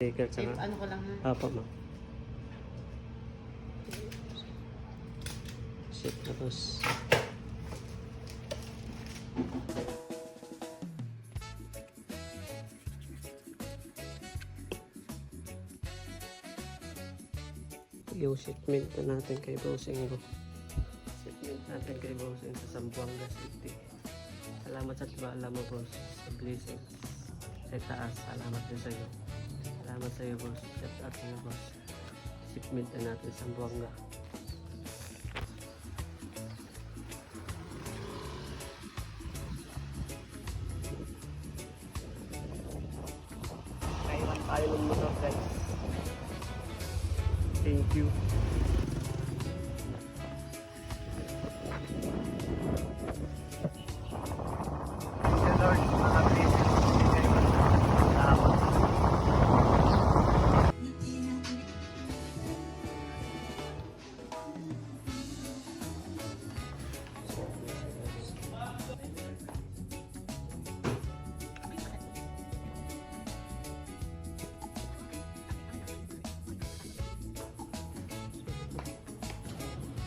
Sticker tsaka. Ano ko lang ha? Apo, ma'am. Shit na, boss. Yung shipment na natin kay Bossing ko. Shipment natin kay Bossing sa Zamboanga City. Salamat sa tiwala mo, boss. Sa blessings. Sa taas. Salamat din sa iyo. Salamat sa iyo, boss. Shout out na, boss. Shipment na natin sa Zamboanga. Kaiwan tayo ng motor, guys. Thank you. Thank you, Lord. Mga blessings. Salamat.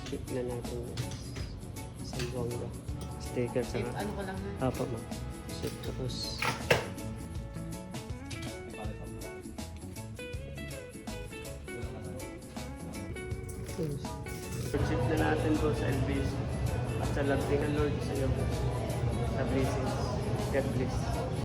Ship na natin sa Zamboanga. Sticker sa Ano ko lang ha? Apo, ma'am. Ship tapos ship na natin po sa LBC at sa love ng Lord sa iyo sa blessings. God bless.